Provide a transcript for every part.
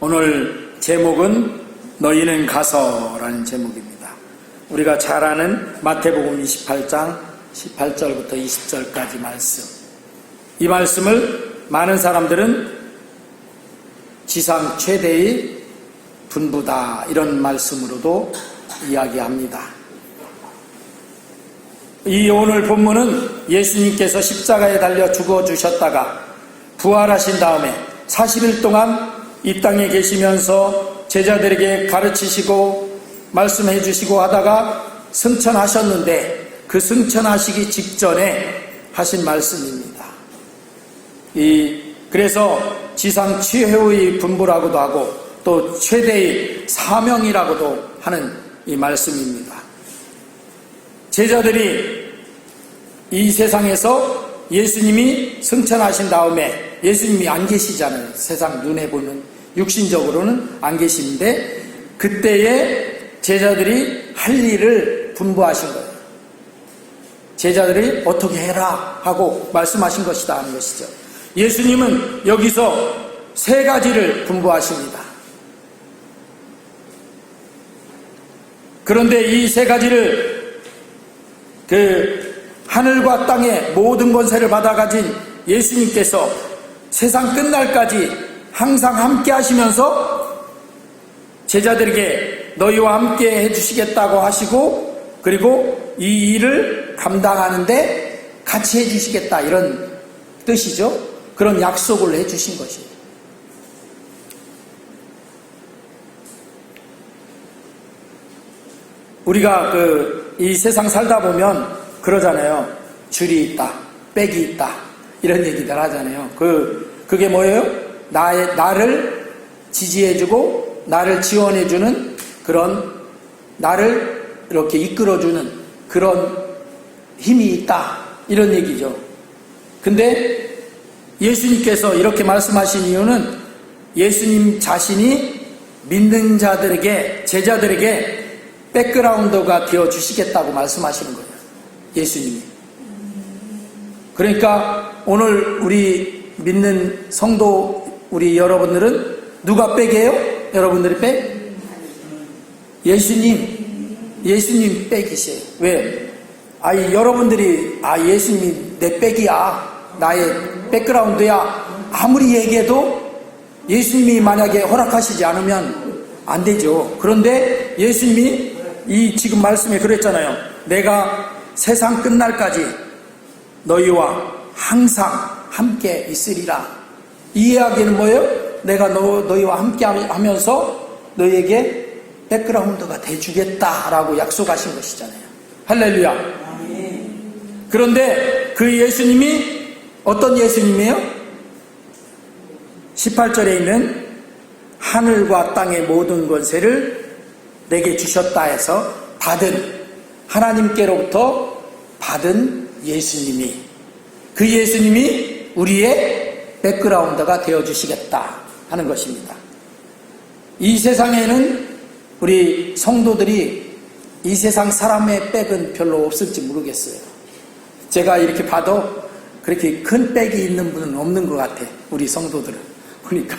오늘 제목은 너희는 가서라는 제목입니다. 우리가 잘 아는 마태복음 28장 18절부터 20절까지 말씀. 이 말씀을 많은 사람들은 지상 최대의 분부다 이런 말씀으로도 이야기합니다. 이 오늘 본문은 예수님께서 십자가에 달려 죽어주셨다가 부활하신 다음에 40일 동안 이 땅에 계시면서 제자들에게 가르치시고 말씀해 주시고 하다가 승천하셨는데 그 승천하시기 직전에 하신 말씀입니다. 그래서 지상 최후의 분부라고도 하고 또 최대의 사명이라고도 하는 이 말씀입니다. 제자들이 이 세상에서 예수님이 승천하신 다음에 예수님이 안 계시잖아요. 세상 눈에 보는 육신적으로는 안 계시는데 그때에 제자들이 할 일을 분부하신 거예요. 제자들이 어떻게 해라 하고 말씀하신 것이다 하는 것이죠. 예수님은 여기서 세 가지를 분부하십니다. 그런데 이 세 가지를 하늘과 땅의 모든 권세를 받아 가진 예수님께서 세상 끝날까지 항상 함께 하시면서 제자들에게 너희와 함께 해주시겠다고 하시고 그리고 이 일을 감당하는데 같이 해주시겠다 이런 뜻이죠. 그런 약속을 해주신 것이에요. 우리가 이 세상 살다 보면 그러잖아요. 줄이 있다, 빽이 있다 이런 얘기들 하잖아요. 그게 뭐예요? 나를 지지해주고 나를 지원해주는 그런 나를 이렇게 이끌어주는 그런 힘이 있다 이런 얘기죠. 근데 예수님께서 이렇게 말씀하신 이유는 예수님 자신이 믿는 자들에게 제자들에게 백그라운드가 되어 주시겠다고 말씀하시는 거예요. 예수님이. 그러니까 오늘 우리 믿는 성도 우리 여러분들은 누가 백이에요? 여러분들이 백? 예수님 백이세요. 왜? 여러분들이 예수님이 내 백이야, 나의 백그라운드야 아무리 얘기해도 예수님이 만약에 허락하시지 않으면 안 되죠. 그런데 예수님이 지금 말씀에 그랬잖아요. 내가 세상 끝날까지 너희와 항상 함께 있으리라. 이 이야기는 뭐예요? 내가 너희와 함께 하면서 너희에게 백그라운드가 돼주겠다라고 약속하신 것이잖아요. 할렐루야. 그런데 그 예수님이 어떤 예수님이에요? 18절에 있는 하늘과 땅의 모든 권세를 내게 주셨다 해서 하나님께로부터 받은 예수님이 그 예수님이 우리의 백그라운드가 되어주시겠다 하는 것입니다. 이 세상에는 우리 성도들이 이 세상 사람의 백은 별로 없을지 모르겠어요. 제가 이렇게 봐도 그렇게 큰 백이 있는 분은 없는 것 같아. 우리 성도들은. 그러니까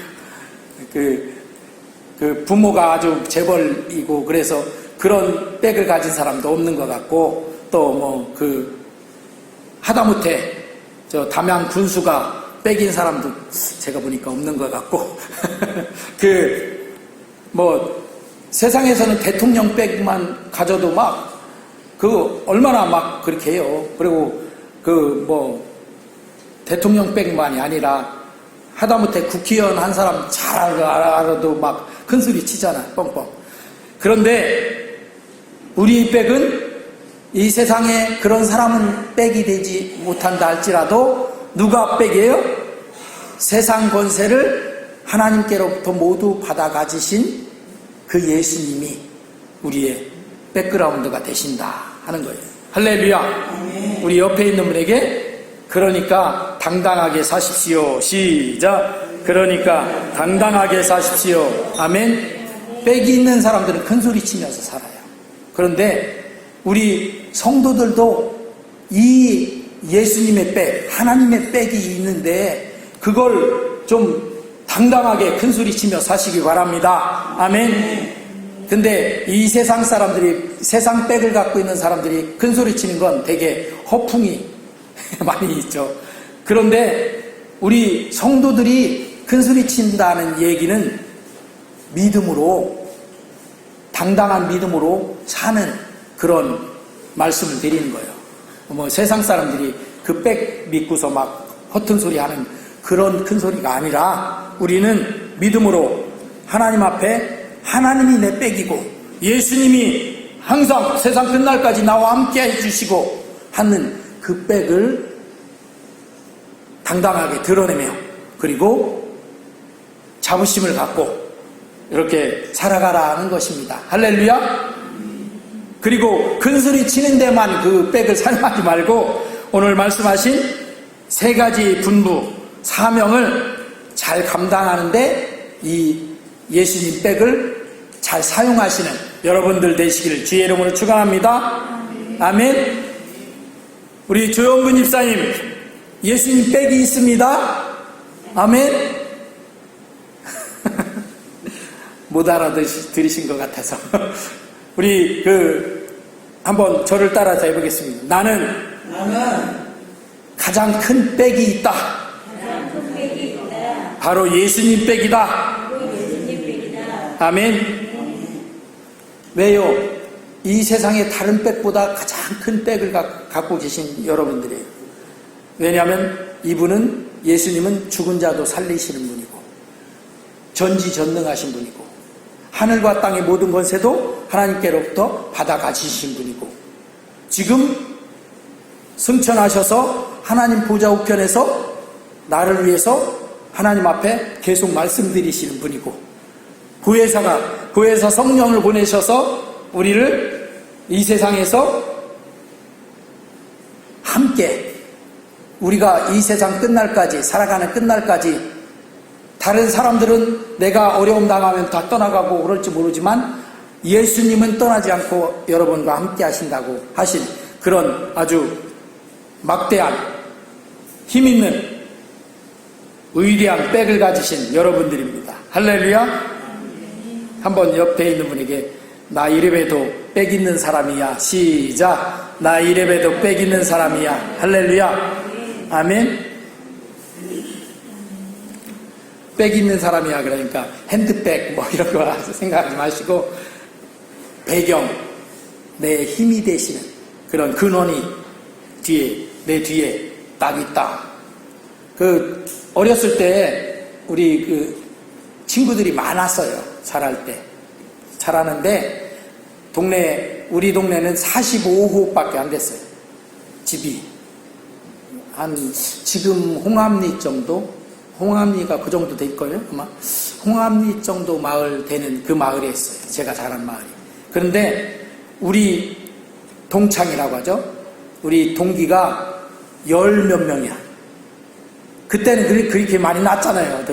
부모가 아주 재벌이고 그래서 그런 백을 가진 사람도 없는 것 같고 또 하다못해 담양 군수가 백인 사람도 제가 보니까 없는 것 같고 세상에서는 대통령 백만 가져도 얼마나 그렇게 해요. 그리고 대통령 백만이 아니라 하다못해 국회의원 한 사람 잘 알아도 큰 소리 치잖아. 뻥뻥. 그런데 우리 백은 이 세상에 그런 사람은 백이 되지 못한다 할지라도 누가 백이에요? 세상 권세를 하나님께로부터 모두 받아 가지신 그 예수님이 우리의 백그라운드가 되신다 하는 거예요. 할렐루야. 우리 옆에 있는 분에게 그러니까 당당하게 사십시오. 시작. 그러니까 당당하게 사십시오. 아멘. 백이 있는 사람들은 큰 소리 치면서 살아요. 그런데 우리 성도들도 이 예수님의 백, 하나님의 백이 있는데 그걸 좀 당당하게 큰 소리 치며 사시기 바랍니다. 아멘. 근데 이 세상 사람들이, 세상 백을 갖고 있는 사람들이 큰 소리 치는 건 되게 허풍이 많이 있죠. 그런데 우리 성도들이 큰 소리 친다는 얘기는 믿음으로, 당당한 믿음으로 사는 그런 말씀을 드리는 거예요. 뭐 세상 사람들이 그 백 믿고서 막 허튼 소리 하는 그런 큰 소리가 아니라, 우리는 믿음으로 하나님 앞에 하나님이 내 백이고 예수님이 항상 세상 끝날까지 나와 함께 해주시고 하는 그 백을 당당하게 드러내며, 그리고 자부심을 갖고 이렇게 살아가라는 것입니다. 할렐루야. 그리고 큰소리 치는 데만 그 백을 사용하지 말고 오늘 말씀하신 세 가지 분부 사명을 잘 감당하는데 이 예수님 백을 잘 사용하시는 여러분들 되시기를 주의 이름으로 축원합니다. 아멘. 우리 조영근 집사님, 예수님 백이 있습니다. 아멘. 못 알아들으신 것 같아서 우리 한번 저를 따라서 해보겠습니다. 나는 가장 큰 백이 있다. 바로 예수님 백이다. 아멘. 왜요? 이 세상의 다른 백보다 가장 큰 백을 갖고 계신 여러분들이에요. 왜냐하면 이분은, 예수님은 죽은 자도 살리시는 분이고 전지전능하신 분이고 하늘과 땅의 모든 권세도 하나님께로부터 받아 가지신 분이고, 지금 승천하셔서 하나님 보좌 우편에서 나를 위해서 하나님 앞에 계속 말씀드리시는 분이고, 보혜사 성령을 보내셔서 우리를 이 세상에서 함께, 우리가 이 세상 끝날까지, 살아가는 끝날까지, 다른 사람들은 내가 어려움 당하면 다 떠나가고 그럴지 모르지만 예수님은 떠나지 않고 여러분과 함께 하신다고 하신 그런 아주 막대한 힘있는 위대한 백을 가지신 여러분들입니다. 할렐루야. 한번 옆에 있는 분에게 나 이래봬도 백 있는 사람이야. 시작. 나 이래봬도 백 있는 사람이야. 할렐루야. 아멘. 백 있는 사람이야 그러니까 핸드백 뭐 이런 거 생각하지 마시고, 배경, 내 힘이 되시는 그런 근원이 내 뒤에 딱 있다. 어렸을 때 우리 친구들이 많았어요. 자라는데 우리 동네는 45호밖에 안 됐어요. 집이 지금 홍암리 정도, 홍암리가 그 정도 될 거예요 아마. 홍암리 정도 마을 되는 그 마을에 있어요, 제가 자란 마을이. 그런데 우리 동창이라고 하죠. 우리 동기가 10몇 명이야. 그때는 그렇게 많이 났잖아요.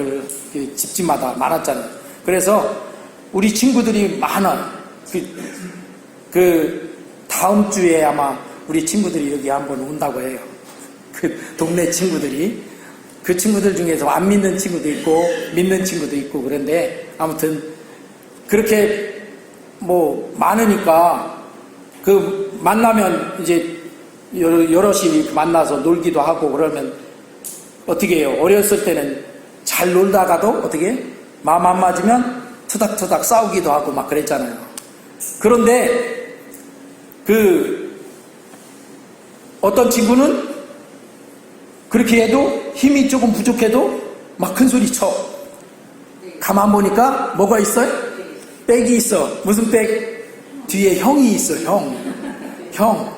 집집마다 많았잖아요. 그래서 우리 친구들이 많아요. 다음 주에 아마 우리 친구들이 여기 한번 온다고 해요. 동네 친구들이. 그 친구들 중에서 안 믿는 친구도 있고 믿는 친구도 있고, 그런데 아무튼 그렇게 뭐 많으니까 만나면 이제 여럿이 만나서 놀기도 하고 그러면 어떻게 해요? 어렸을 때는 잘 놀다가도 어떻게 마음 안 맞으면 투닥투닥 싸우기도 하고 막 그랬잖아요. 그런데 어떤 친구는 그렇게 해도 힘이 조금 부족해도 막 큰 소리 쳐. 가만 보니까 뭐가 있어요? 백이 있어. 무슨 백? 뒤에 형이 있어. 형.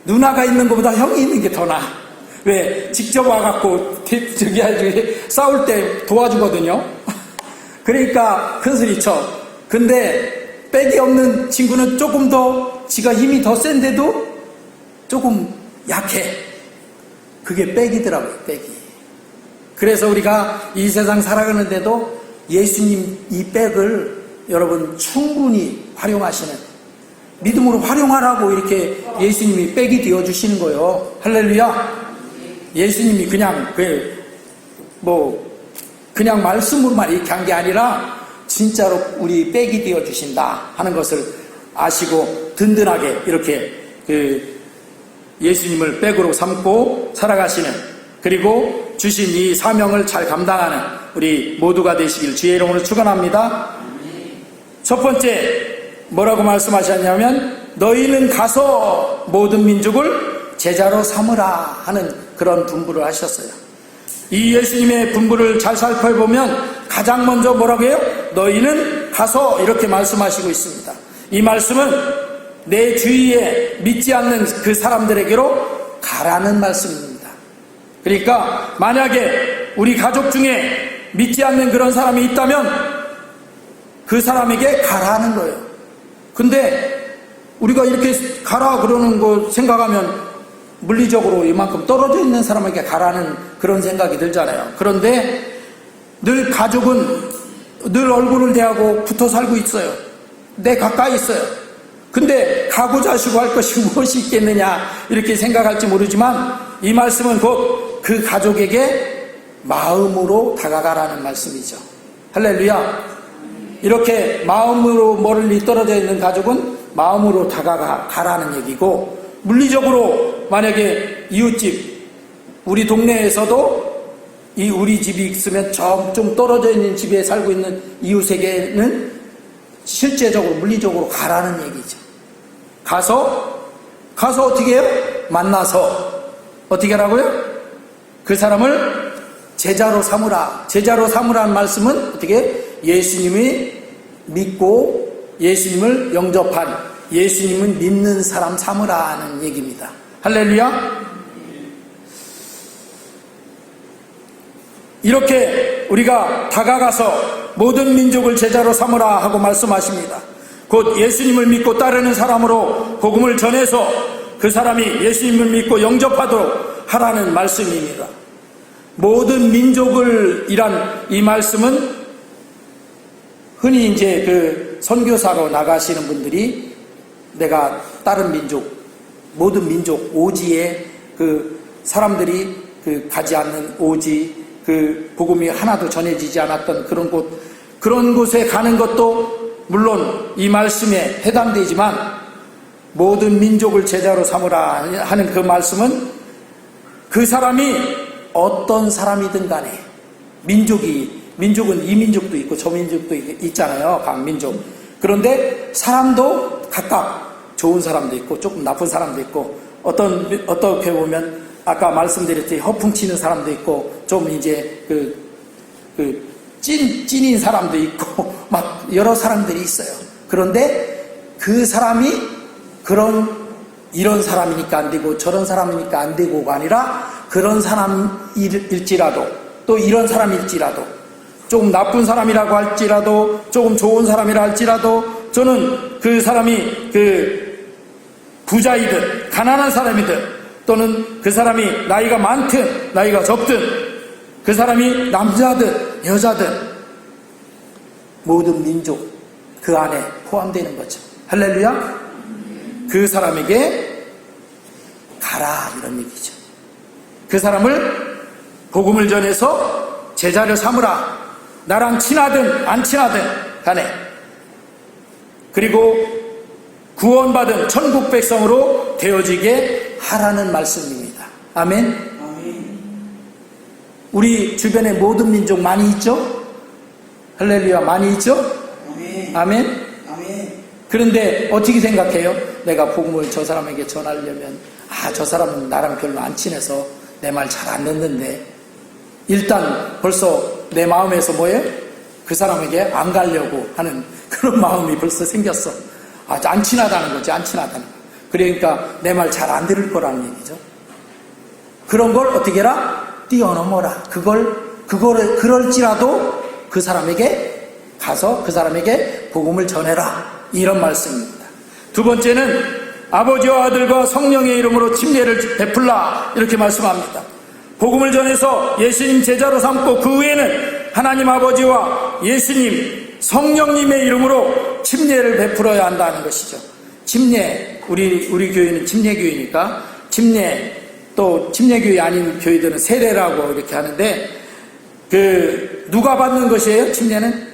누나가 있는 것보다 형이 있는 게 더 나아. 왜? 직접 와갖고 싸울 때 도와주거든요. 그러니까 큰 소리 쳐. 근데 백이 없는 친구는 조금 더 지가 힘이 더 센데도 조금 약해. 그게 백이더라고요, 백이. 그래서 우리가 이 세상 살아가는데도 예수님 이 백을 여러분 충분히 활용하시는, 믿음으로 활용하라고 이렇게 예수님이 백이 되어주시는 거예요. 할렐루야. 예수님이 그냥 그냥 말씀으로만 이렇게 한 게 아니라 진짜로 우리 백이 되어 주신다 하는 것을 아시고 든든하게 이렇게 예수님을 백으로 삼고 살아가시는, 그리고 주신 이 사명을 잘 감당하는 우리 모두가 되시길 주의 이름으로 축원합니다. 첫 번째 뭐라고 말씀하셨냐면 너희는 가서 모든 민족을 제자로 삼으라 하는 그런 분부를 하셨어요. 이 예수님의 분부를 잘 살펴보면 가장 먼저 뭐라고 해요? 너희는 가서 이렇게 말씀하시고 있습니다. 이 말씀은 내 주위에 믿지 않는 그 사람들에게로 가라는 말씀입니다. 그러니까 만약에 우리 가족 중에 믿지 않는 그런 사람이 있다면 그 사람에게 가라는 거예요. 근데 우리가 이렇게 가라 그러는 거 생각하면 물리적으로 이만큼 떨어져 있는 사람에게 가라는 그런 생각이 들잖아요. 그런데 늘 가족은 늘 얼굴을 대하고 붙어 살고 있어요. 내 가까이 있어요. 근데 가고 자시고 할 것이 무엇이 있겠느냐 이렇게 생각할지 모르지만 이 말씀은 곧 그 가족에게 마음으로 다가가라는 말씀이죠. 할렐루야. 이렇게 마음으로 멀리 떨어져 있는 가족은 마음으로 다가가라는 얘기고, 물리적으로 만약에 이웃집, 우리 동네에서도 이 우리 집이 있으면 좀 떨어져 있는 집에 살고 있는 이웃에게는 실제적으로 물리적으로 가라는 얘기죠. 가서 어떻게 해요? 만나서 어떻게 하라고요? 그 사람을 제자로 삼으라. 제자로 삼으라는 말씀은 어떻게? 예수님이 믿고 예수님을 영접한, 예수님을 믿는 사람 삼으라는 얘기입니다. 할렐루야. 이렇게 우리가 다가가서 모든 민족을 제자로 삼으라 하고 말씀하십니다. 곧 예수님을 믿고 따르는 사람으로 복음을 전해서 그 사람이 예수님을 믿고 영접하도록 하라는 말씀입니다. 모든 민족을 이란 이 말씀은 흔히 이제 그 선교사로 나가시는 분들이 내가 다른 민족, 모든 민족 오지에 그 사람들이 그 가지 않는 오지, 그 복음이 하나도 전해지지 않았던 그런 곳에 가는 것도 물론 이 말씀에 해당되지만, 모든 민족을 제자로 삼으라 하는 그 말씀은 그 사람이 어떤 사람이든 간에, 민족은 이 민족도 있고 저 민족도 있잖아요. 각 민족. 그런데 사람도 각각 좋은 사람도 있고 조금 나쁜 사람도 있고, 어떻게 보면 아까 말씀드렸듯이 허풍치는 사람도 있고 좀 이제 찐인 사람도 있고 막 여러 사람들이 있어요. 그런데 그 사람이 이런 사람이니까 안 되고 저런 사람이니까 안 되고가 아니라, 그런 사람일지라도 또 이런 사람일지라도, 조금 나쁜 사람이라고 할지라도 조금 좋은 사람이라 할지라도, 저는 그 사람이 부자이든 가난한 사람이든, 또는 그 사람이 나이가 많든 나이가 적든, 그 사람이 남자든 여자든 모든 민족 그 안에 포함되는 거죠. 할렐루야. 그 사람에게 가라 이런 얘기죠. 그 사람을 복음을 전해서 제자를 삼으라. 나랑 친하든 안 친하든 간에, 그리고 구원받은 천국 백성으로 되어지게 하라는 말씀입니다. 아멘. 우리 주변에 모든 민족 많이 있죠? 할렐루야. 많이 있죠? 아멘. 그런데 어떻게 생각해요? 내가 복음을 저 사람에게 전하려면 저 사람은 나랑 별로 안 친해서 내 말 잘 안 듣는데, 일단 벌써 내 마음에서 뭐예요? 그 사람에게 안 가려고 하는 그런 마음이 벌써 생겼어. 안 친하다는 거지. 안 친하다는 거. 그러니까 내 말 잘 안 들을 거라는 얘기죠. 그런 걸 어떻게 해라? 뛰어넘어라. 그럴지라도 그 사람에게 가서 그 사람에게 복음을 전해라. 이런 말씀입니다. 두 번째는 아버지와 아들과 성령의 이름으로 침례를 베풀라. 이렇게 말씀합니다. 복음을 전해서 예수님 제자로 삼고 그 후에는 하나님 아버지와 예수님, 성령님의 이름으로 침례를 베풀어야 한다는 것이죠. 침례, 우리 교회는 침례교회니까 침례, 또 침례교회 아닌 교회들은 세례라고 이렇게 하는데, 누가 받는 것이에요? 침례는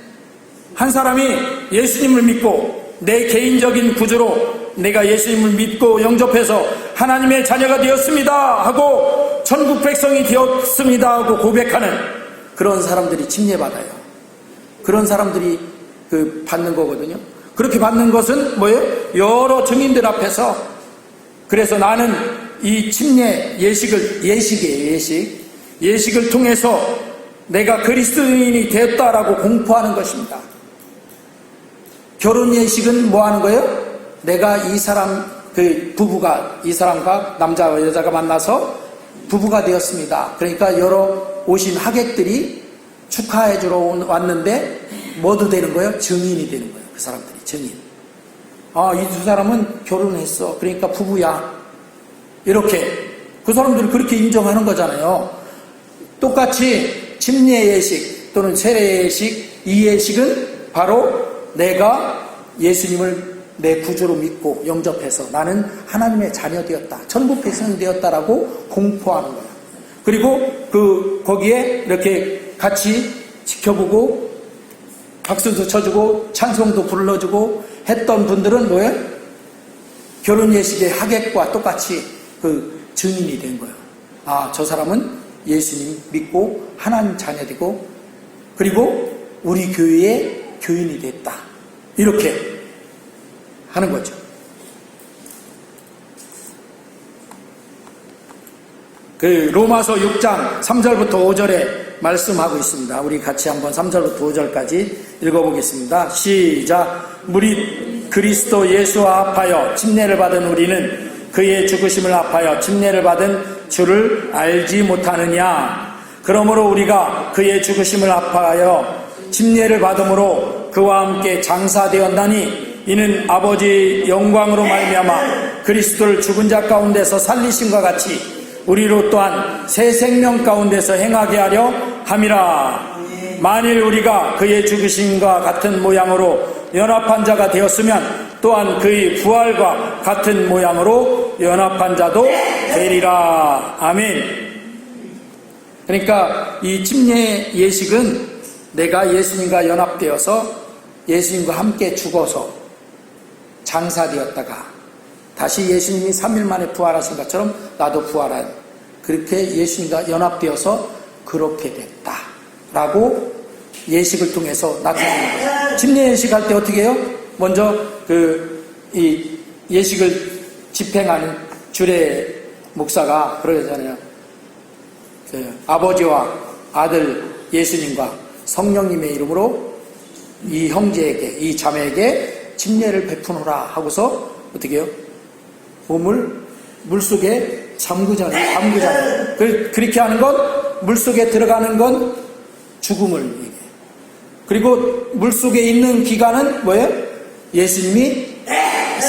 한 사람이 예수님을 믿고 내 개인적인 구주로 내가 예수님을 믿고 영접해서 하나님의 자녀가 되었습니다 하고 천국 백성이 되었습니다 하고 고백하는 그런 사람들이 침례받아요. 그런 사람들이 받는 거거든요. 그렇게 받는 것은 뭐예요? 여러 증인들 앞에서. 그래서 나는 이 침례 예식이에요. 예식을 통해서 내가 그리스도인이 되었다라고 공포하는 것입니다. 결혼 예식은 뭐 하는 거예요? 내가 이 부부가 이 사람과 남자와 여자가 만나서 부부가 되었습니다. 그러니까 여러 오신 하객들이 축하해 주러 왔는데 뭐도 되는 거예요? 증인이 되는 거예요. 그 사람들이 증인. 이 두 사람은 결혼했어. 그러니까 부부야. 이렇게 그 사람들이 그렇게 인정하는 거잖아요. 똑같이 침례 예식 또는 세례 예식, 이 예식은 바로 내가 예수님을 내 구주로 믿고 영접해서 나는 하나님의 자녀 되었다, 천국 백성 되었다라고 공포하는 거야. 그리고 거기에 이렇게 같이 지켜보고 박수도 쳐주고 찬송도 불러주고 했던 분들은 뭐예요? 결혼 예식의 하객과 똑같이 증인이 된 거예요. 저 사람은 예수님 믿고 하나님 자녀 되고 그리고 우리 교회의 교인이 됐다. 이렇게 하는 거죠. 로마서 6장 3절부터 5절에 말씀하고 있습니다. 우리 같이 한번 3절부터 5절까지 읽어보겠습니다. 시작. 무릇 그리스도 예수와 합하여 침례를 받은 우리는 그의 죽으심을 합하여 침례를 받은 줄을 알지 못하느냐. 그러므로 우리가 그의 죽으심을 합하여 침례를 받음으로 그와 함께 장사되었나니 이는 아버지 영광으로 말미암아 그리스도를 죽은 자 가운데서 살리심과 같이 우리로 또한 새 생명 가운데서 행하게 하려 함이라. 만일 우리가 그의 죽으심과 같은 모양으로 연합한 자가 되었으면 또한 그의 부활과 같은 모양으로 연합한 자도 되리라. 아멘. 그러니까 이 침례 예식은 내가 예수님과 연합되어서 예수님과 함께 죽어서 장사되었다가 다시 예수님이 3일 만에 부활하신 것처럼 나도 부활한, 그렇게 예수님과 연합되어서 그렇게 됐다라고 예식을 통해서 나타내는 거예요. 침례 예식할 때 어떻게 해요? 먼저 이 예식을 집행하는 주례 목사가 그러잖아요. 아버지와 아들 예수님과 성령님의 이름으로 이 형제에게, 이 자매에게 침례를 베푸노라 하고서 어떻게 해요? 몸을 물속에 잠그잖아요. 그렇게 하는 건, 물속에 들어가는 건 죽음을 얘기해요. 그리고 물속에 있는 기간은 뭐예요? 예수님이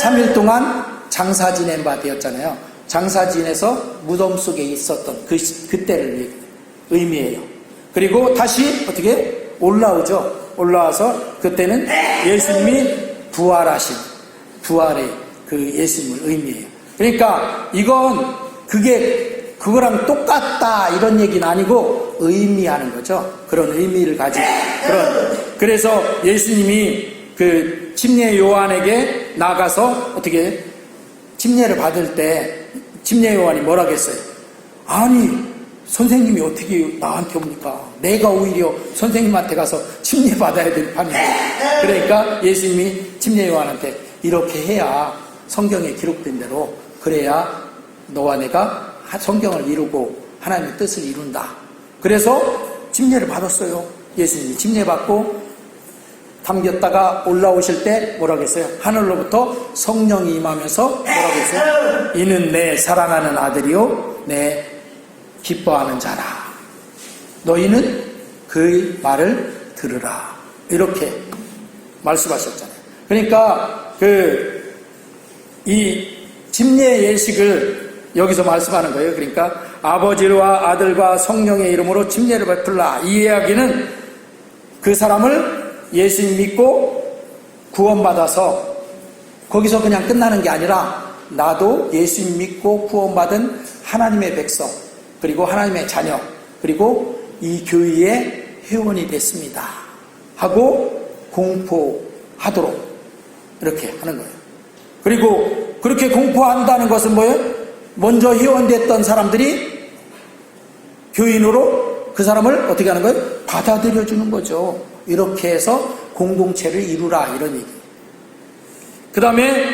3일 동안 장사 지낸 바 되었잖아요. 장사 지내서 무덤 속에 있었던 그때를 의미해요. 그리고 다시 어떻게 올라오죠. 올라와서 그때는 예수님이 부활하신, 부활의 예수님을 의미해요. 그러니까 이건 그거랑 똑같다 이런 얘기는 아니고 의미하는 거죠. 그런 의미를 가진 그래서 예수님이 침례 요한에게 나가서 어떻게 침례를 받을 때 침례 요한이 뭐라고 했어요? 아니 선생님이 어떻게 나한테 옵니까? 내가 오히려 선생님한테 가서 침례 받아야 될 판인데. 그러니까 예수님이 침례 요한한테 이렇게 해야 성경에 기록된 대로, 그래야 너와 내가 성경을 이루고 하나님의 뜻을 이룬다. 그래서 침례를 받았어요. 예수님이 침례 받고 담겼다가 올라오실 때 뭐라고 했어요? 하늘로부터 성령이 임하면서 뭐라고 했어요? 이는 내 사랑하는 아들이요 내 기뻐하는 자라. 너희는 그의 말을 들으라. 이렇게 말씀하셨잖아요. 그러니까 이 침례 예식을 여기서 말씀하는 거예요. 그러니까 아버지와 아들과 성령의 이름으로 침례를 베풀라. 이 이야기는 그 사람을 예수님 믿고 구원받아서 거기서 그냥 끝나는 게 아니라 나도 예수님 믿고 구원받은 하나님의 백성, 그리고 하나님의 자녀, 그리고 이 교회의 회원이 됐습니다 하고 공포하도록 이렇게 하는 거예요. 그리고 그렇게 공포한다는 것은 뭐예요? 먼저 회원됐던 사람들이 교인으로 그 사람을 어떻게 하는 거예요? 받아들여 주는 거죠. 이렇게 해서 공동체를 이루라, 이런 얘기. 그 다음에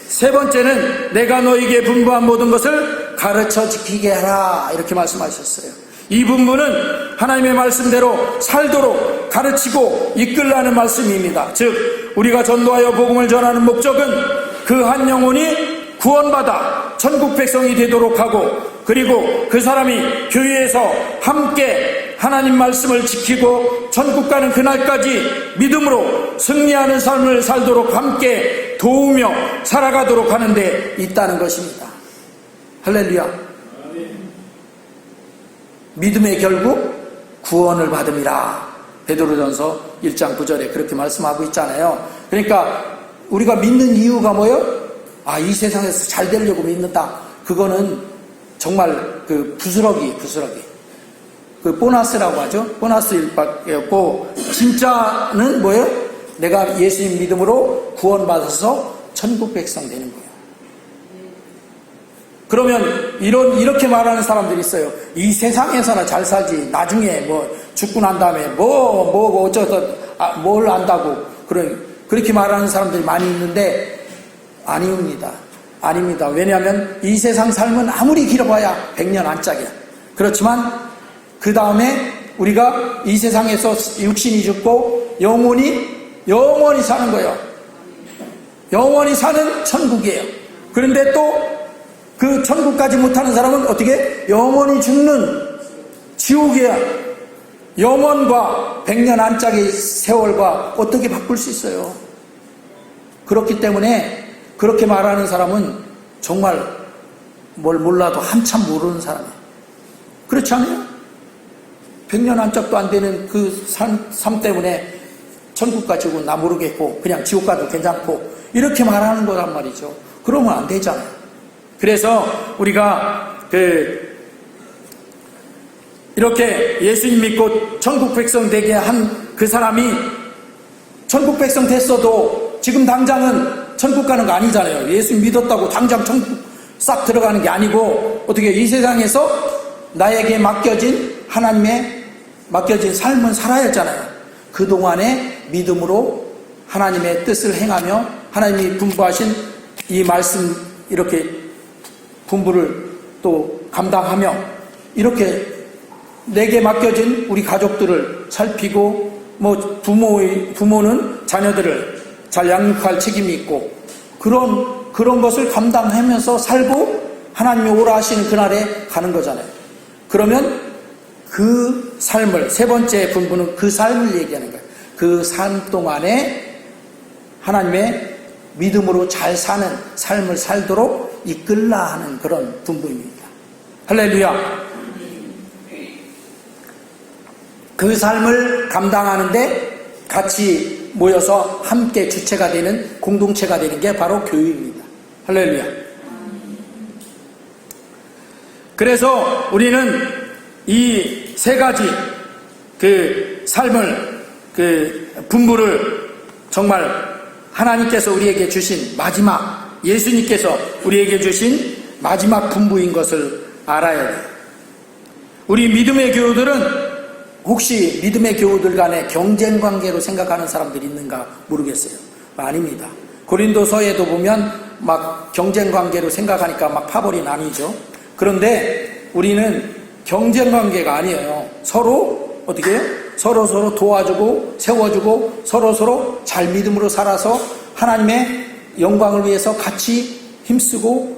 세 번째는 내가 너에게 분부한 모든 것을 가르쳐 지키게 하라, 이렇게 말씀하셨어요. 이 분부는 하나님의 말씀대로 살도록 가르치고 이끌라는 말씀입니다. 즉 우리가 전도하여 복음을 전하는 목적은 그 한 영혼이 구원받아 천국 백성이 되도록 하고, 그리고 그 사람이 교회에서 함께 하나님 말씀을 지키고 천국 가는 그날까지 믿음으로 승리하는 삶을 살도록 함께 도우며 살아가도록 하는 데 있다는 것입니다. 할렐루야. 믿음의 결국 구원을 받음이라. 베드로전서 1장 9절에 그렇게 말씀하고 있잖아요. 그러니까 우리가 믿는 이유가 뭐예요? 이 세상에서 잘 되려고 믿는다. 그거는 정말 그 부스러기 그 보너스라고 하죠. 보너스일 밖에 없고, 진짜는 뭐예요? 내가 예수님 믿음으로 구원받아서 천국 백성 되는 거예요. 그러면 이렇게 말하는 사람들이 있어요. 이 세상에서나 잘 살지, 나중에 죽고 난 다음에 뭘 안다고 그렇게 말하는 사람들이 많이 있는데, 아닙니다. 왜냐하면 이 세상 삶은 아무리 길어봐야 100년 안짝이야. 그렇지만 그 다음에 우리가 이 세상에서 육신이 죽고 영원히 사는 거예요. 영원히 사는 천국이에요. 그런데 또 그 천국까지 못하는 사람은 어떻게? 영원히 죽는 지옥이야. 영원과 100년 안짝의 세월과 어떻게 바꿀 수 있어요? 그렇기 때문에 그렇게 말하는 사람은 정말 뭘 몰라도 한참 모르는 사람이에요. 그렇지 않아요? 100년 안짝도 안 되는 그 삶 때문에 천국 가지고 나 모르겠고 그냥 지옥 가도 괜찮고 이렇게 말하는 거란 말이죠. 그러면 안 되잖아요. 그래서 우리가 이렇게 예수님 믿고 천국 백성 되게 한 그 사람이 천국 백성 됐어도 지금 당장은 천국 가는 거 아니잖아요. 예수 믿었다고 당장 천국 싹 들어가는 게 아니고, 어떻게 이 세상에서 나에게 하나님의 맡겨진 삶은 살아야 했잖아요. 그동안에 믿음으로 하나님의 뜻을 행하며 하나님이 분부하신 이 말씀 이렇게 분부를 또 감당하며 이렇게 내게 맡겨진 우리 가족들을 살피고, 부모는 자녀들을 잘 양육할 책임이 있고, 그런 것을 감당하면서 살고 하나님이 오라 하시는 그날에 가는 거잖아요. 그러면 그 삶을, 세 번째 분부는 그 삶을 얘기하는 거예요. 그 삶 동안에 하나님의 믿음으로 잘 사는 삶을 살도록 이끌라 하는 그런 분부입니다. 할렐루야. 그 삶을 감당하는데 같이 모여서 함께 주체가 되는, 공동체가 되는 게 바로 교회입니다. 할렐루야. 그래서 우리는 이 세 가지 그 삶을, 그 분부를 정말 하나님께서 우리에게 주신 마지막, 예수님께서 우리에게 주신 마지막 분부인 것을 알아야 돼요. 우리 믿음의 교우들은 혹시 믿음의 교우들 간에 경쟁 관계로 생각하는 사람들이 있는가 모르겠어요. 아닙니다. 고린도서에도 보면 막 경쟁 관계로 생각하니까 막 파벌이 나뉘죠. 그런데 우리는 경쟁 관계가 아니에요. 서로 어떻게 해요? 서로 도와주고 세워주고 서로 잘 믿음으로 살아서 하나님의 영광을 위해서 같이 힘쓰고,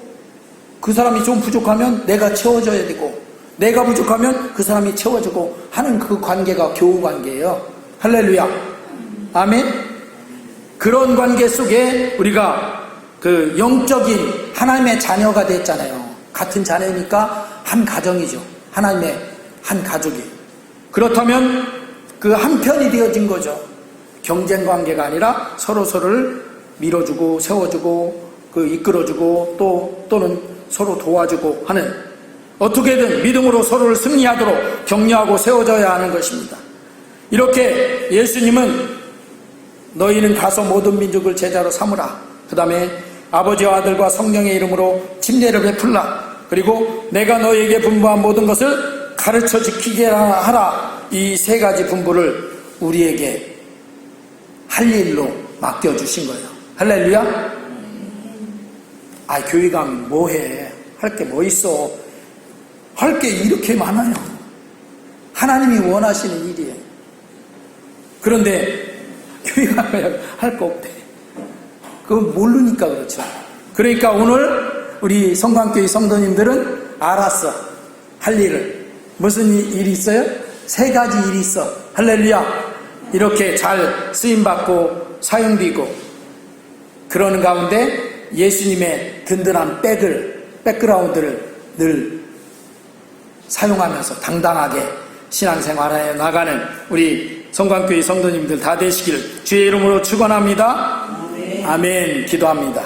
그 사람이 좀 부족하면 내가 채워줘야 되고, 내가 부족하면 그 사람이 채워주고 하는 그 관계가 교우 관계예요. 할렐루야. 아멘. 그런 관계 속에 우리가 그 영적인 하나님의 자녀가 됐잖아요. 같은 자녀니까 한 가정이죠. 하나님의 한 가족이. 그렇다면 그 한 편이 되어진 거죠. 경쟁 관계가 아니라 서로를 밀어주고 세워주고 그 이끌어주고 또는 서로 도와주고 하는 어떻게든 믿음으로 서로를 승리하도록 격려하고 세워져야 하는 것입니다. 이렇게 예수님은 너희는 가서 모든 민족을 제자로 삼으라. 그 다음에 아버지와 아들과 성령의 이름으로 침례를 베풀라. 그리고 내가 너희에게 분부한 모든 것을 가르쳐 지키게 하라. 이 세 가지 분부를 우리에게 할 일로 맡겨주신 거예요. 할렐루야. 교회 가면 뭐해? 할 게 뭐 있어? 할 게 이렇게 많아요. 하나님이 원하시는 일이에요. 그런데 교회 가면 할 거 없대. 그건 모르니까 그렇죠. 그러니까 오늘 우리 성광교회 성도님들은 알았어. 할 일을. 무슨 일이 있어요? 세 가지 일이 있어. 할렐루야. 이렇게 잘 쓰임받고 사용되고 그러는 가운데 예수님의 든든한 백그라운드를 늘 사용하면서 당당하게 신앙생활에 나가는 우리 성광교회 성도님들 다 되시길 주의 이름으로 축원합니다. 아멘. 기도합니다.